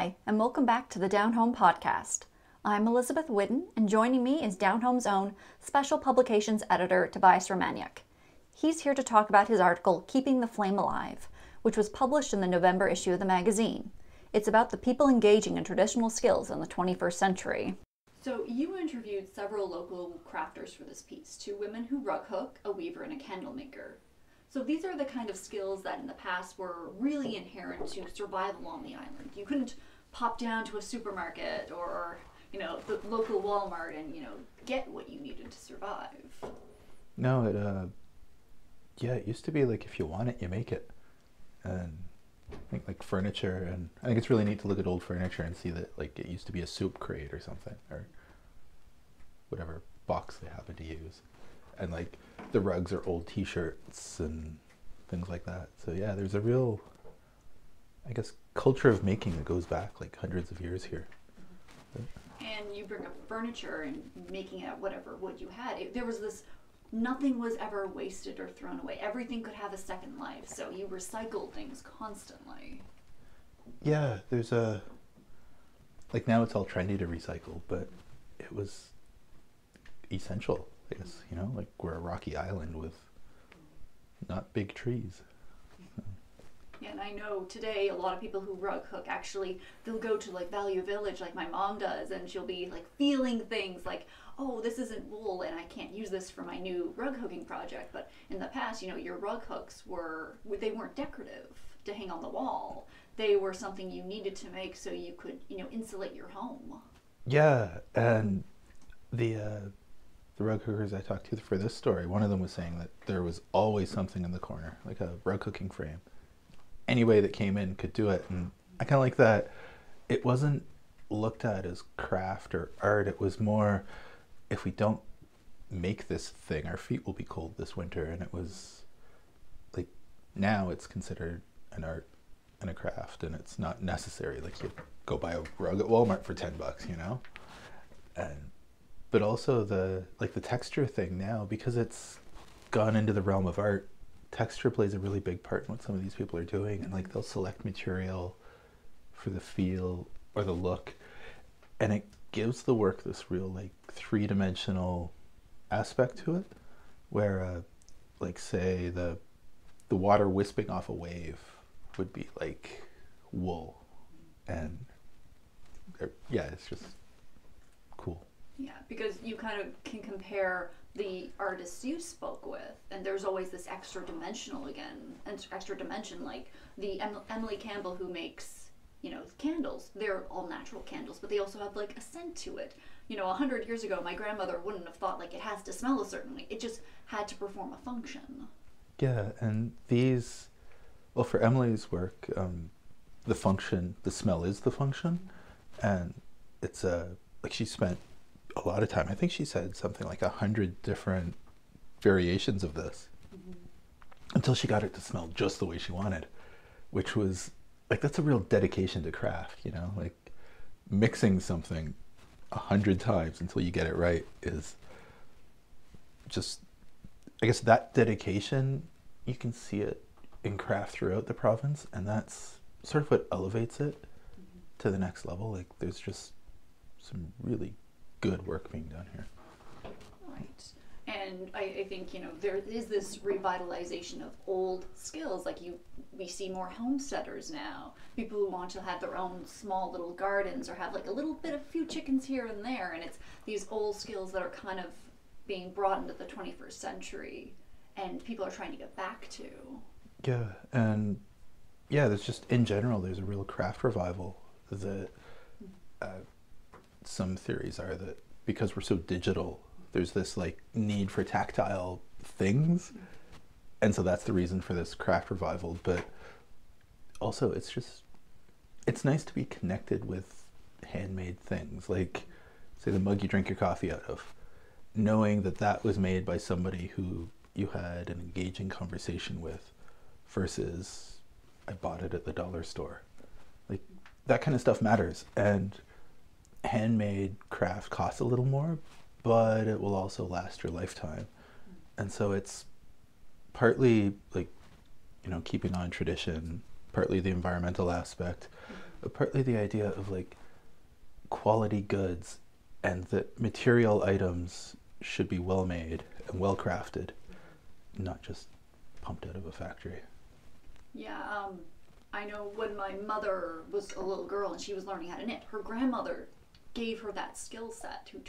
Hi, and welcome back to the Downhome Podcast. I'm Elizabeth Whidden, and joining me is Downhome's own Special Publications editor, Tobias Romaniuk. He's here to talk about his article, Keeping the Flame Alive, which was published in the November issue of the magazine. It's about the people engaging in traditional skills in the 21st century. So you interviewed several local crafters for this piece, two women who rug hook, a weaver, and a candle maker. So these are the kind of skills that in the past were really inherent to survival on the island. You couldn't pop down to a supermarket or, the local Walmart and, get what you needed to survive. No, it used to be like if you want it, you make it. And I think like furniture, and I think it's really neat to look at old furniture and see that like it used to be a soup crate or something, or whatever box they happen to use. And like the rugs are old t-shirts and things like that. So yeah, there's a real, I guess, culture of making that goes back like hundreds of years here. And you bring up furniture and making it out whatever wood you had. There was this, nothing was ever wasted or thrown away. Everything could have a second life. So you recycled things constantly. Yeah, there's like now it's all trendy to recycle, but it was essential. I guess, like we're a rocky island with not big trees. Yeah, and I know today a lot of people who rug hook actually, they'll go to like Value Village like my mom does, and she'll be like feeling things like, oh, this isn't wool and I can't use this for my new rug hooking project. But in the past, your rug hooks they weren't decorative to hang on the wall. They were something you needed to make so you could, insulate your home. Yeah, and the rug hookers I talked to for this story, one of them was saying that there was always something in the corner, like a rug hooking frame. Any way that came in could do it. And I kind of like that it wasn't looked at as craft or art. It was more, if we don't make this thing, our feet will be cold this winter. And it was like, now it's considered an art and a craft, and it's not necessary. Like you go buy a rug at Walmart for $10, But also the texture thing now, because it's gone into the realm of art, texture plays a really big part in what some of these people are doing. And like they'll select material for the feel or the look, and it gives the work this real like three-dimensional aspect to it, where like say the water wisping off a wave would be like wool, and it's just cool. Yeah, because you kind of can compare the artists you spoke with, and there's always this extra dimension, like the Emily Campbell who makes, candles. They're all natural candles, but they also have like a scent to it. 100 years ago, my grandmother wouldn't have thought like it has to smell a certain way. It just had to perform a function. Yeah, and these, well, for Emily's work, the smell is the function, and it's like she spent a lot of time. I think she said something like 100 different variations of this until she got it to smell just the way she wanted, which was like, that's a real dedication to craft, like mixing something 100 times until you get it right is just, I guess that dedication, you can see it in craft throughout the province, and that's sort of what elevates it to the next level. Like there's just some really good work being done here. Right. And I think, there is this revitalization of old skills. Like we see more homesteaders now. People who want to have their own small little gardens or have like a few chickens here and there. And it's these old skills that are kind of being brought into the 21st century and people are trying to get back to. Yeah. And there's just, in general, there's a real craft revival that some theories are that because we're so digital, there's this like need for tactile things, and so that's the reason for this craft revival. But also it's nice to be connected with handmade things, like say the mug you drink your coffee out of, knowing that was made by somebody who you had an engaging conversation with, versus I bought it at the dollar store. Like that kind of stuff matters. And handmade craft costs a little more, but it will also last your lifetime. And so it's partly like, keeping on tradition, partly the environmental aspect partly the idea of like quality goods, and that material items should be well made and well crafted, not just pumped out of a factory. Yeah, I know when my mother was a little girl and she was learning how to knit, her grandmother gave her that skill set, who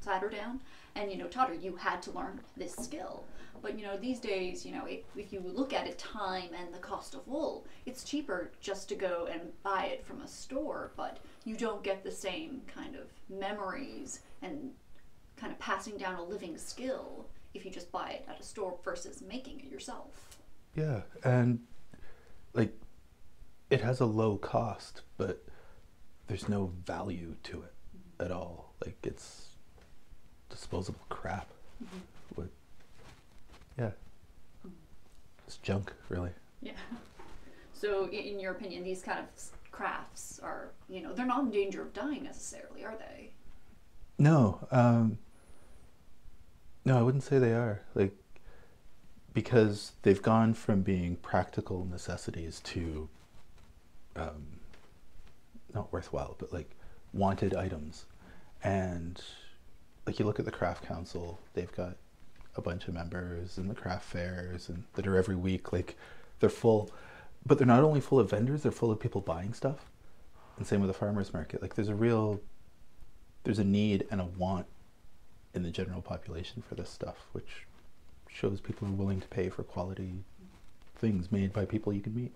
sat her down and, taught her you had to learn this skill. But, these days, if you look at it, time and the cost of wool, it's cheaper just to go and buy it from a store, but you don't get the same kind of memories and kind of passing down a living skill if you just buy it at a store versus making it yourself. Yeah, and like it has a low cost, but there's no value to it at all. Like it's disposable crap. What? Yeah, it's junk, really. Yeah. So, in your opinion, these kind of crafts are, they're not in danger of dying necessarily, are they? No, no, I wouldn't say they are. Like, because they've gone from being practical necessities to not worthwhile, but like wanted items. And like you look at the Craft Council, they've got a bunch of members and the craft fairs and that are every week. Like they're full, but they're not only full of vendors, they're full of people buying stuff. And same with the farmers market. Like there's a need and a want in the general population for this stuff, which shows people are willing to pay for quality things made by people you can meet.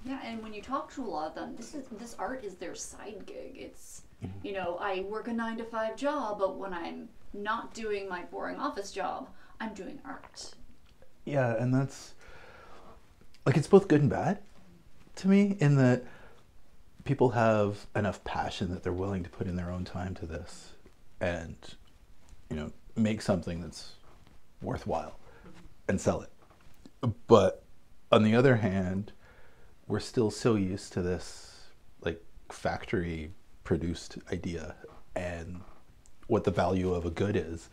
Yeah, and when you talk to a lot of them, this art is their side gig. It's, I work a 9-to-5 job, but when I'm not doing my boring office job, I'm doing art. Yeah, and that's, like, it's both good and bad to me, in that people have enough passion that they're willing to put in their own time to this and, make something that's worthwhile and sell it. But on the other hand, we're still so used to this like factory produced idea and what the value of a good is,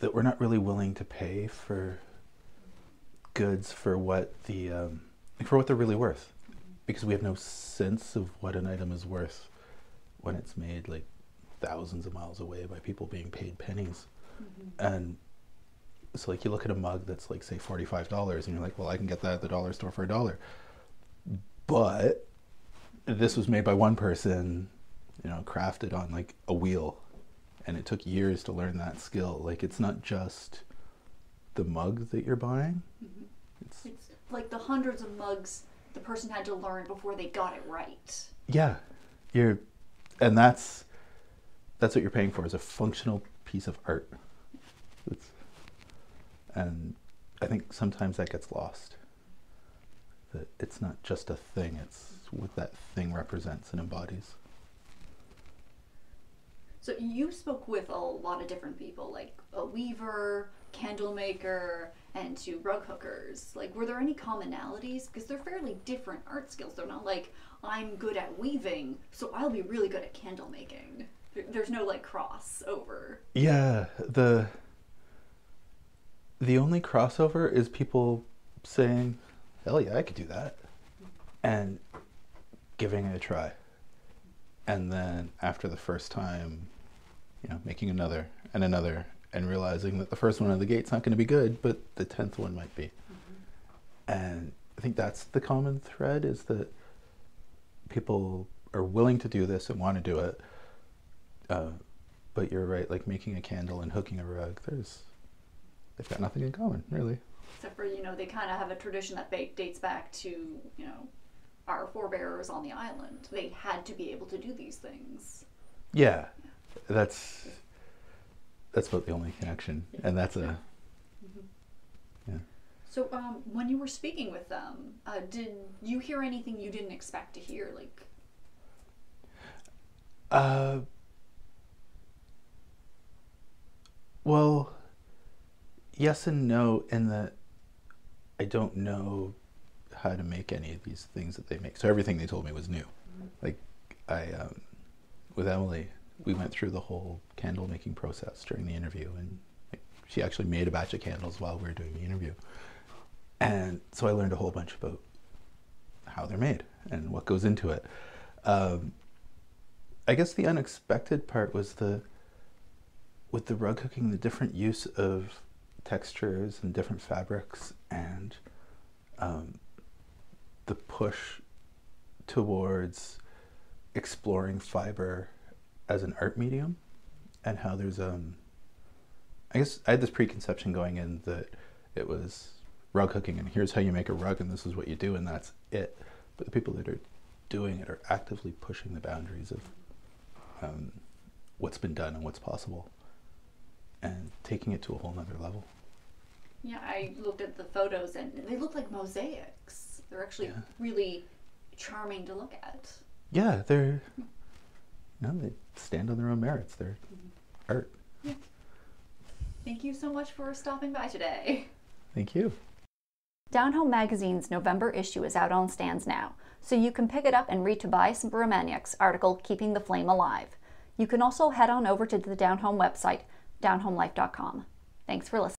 that we're not really willing to pay for goods for what they're really worth, because we have no sense of what an item is worth when it's made like thousands of miles away by people being paid pennies. And so like you look at a mug that's like say $45 and you're like, well, I can get that at the dollar store for $1. But this was made by one person, crafted on like a wheel, and it took years to learn that skill. Like it's not just the mug that you're buying. It's like the hundreds of mugs the person had to learn before they got it right. Yeah, and that's what you're paying for, is a functional piece of art. And I think sometimes that gets lost. That it's not just a thing, it's what that thing represents and embodies. So you spoke with a lot of different people, like a weaver, candle maker, and to rug hookers. Like, were there any commonalities? Because they're fairly different art skills. They're not like, I'm good at weaving, so I'll be really good at candle making. There's no like crossover. Yeah, the only crossover is people saying, hell yeah, I could do that, and giving it a try. And then after the first time, making another and another, and realizing that the first one out of the gate's not going to be good, but the 10th one might be. And I think that's the common thread, is that people are willing to do this and want to do it. But you're right, like making a candle and hooking a rug, they've got nothing in common, really. Except for, they kind of have a tradition that dates back to, our forebears on the island. They had to be able to do these things. Yeah, that's about the only connection, and that's yeah. So, when you were speaking with them, did you hear anything you didn't expect to hear? Like, well, yes and no, in that I don't know how to make any of these things that they make. So everything they told me was new. Like with Emily, we went through the whole candle making process during the interview, and she actually made a batch of candles while we were doing the interview. And so I learned a whole bunch about how they're made and what goes into it. I guess the unexpected part was with the rug hooking, the different use of textures and different fabrics, and the push towards exploring fiber as an art medium, and how there's I guess I had this preconception going in that it was rug hooking and here's how you make a rug and this is what you do and that's it. But the people that are doing it are actively pushing the boundaries of what's been done and what's possible, and taking it to a whole nother level. Yeah, I looked at the photos and they look like mosaics. They're actually really charming to look at. Yeah, they stand on their own merits. They're art. Yeah. Thank you so much for stopping by today. Thank you. Downhome Magazine's November issue is out on stands now, so you can pick it up and read Tobias Romaniuk's article, Keeping the Flame Alive. You can also head on over to the Downhome website, downhomelife.com. Thanks for listening.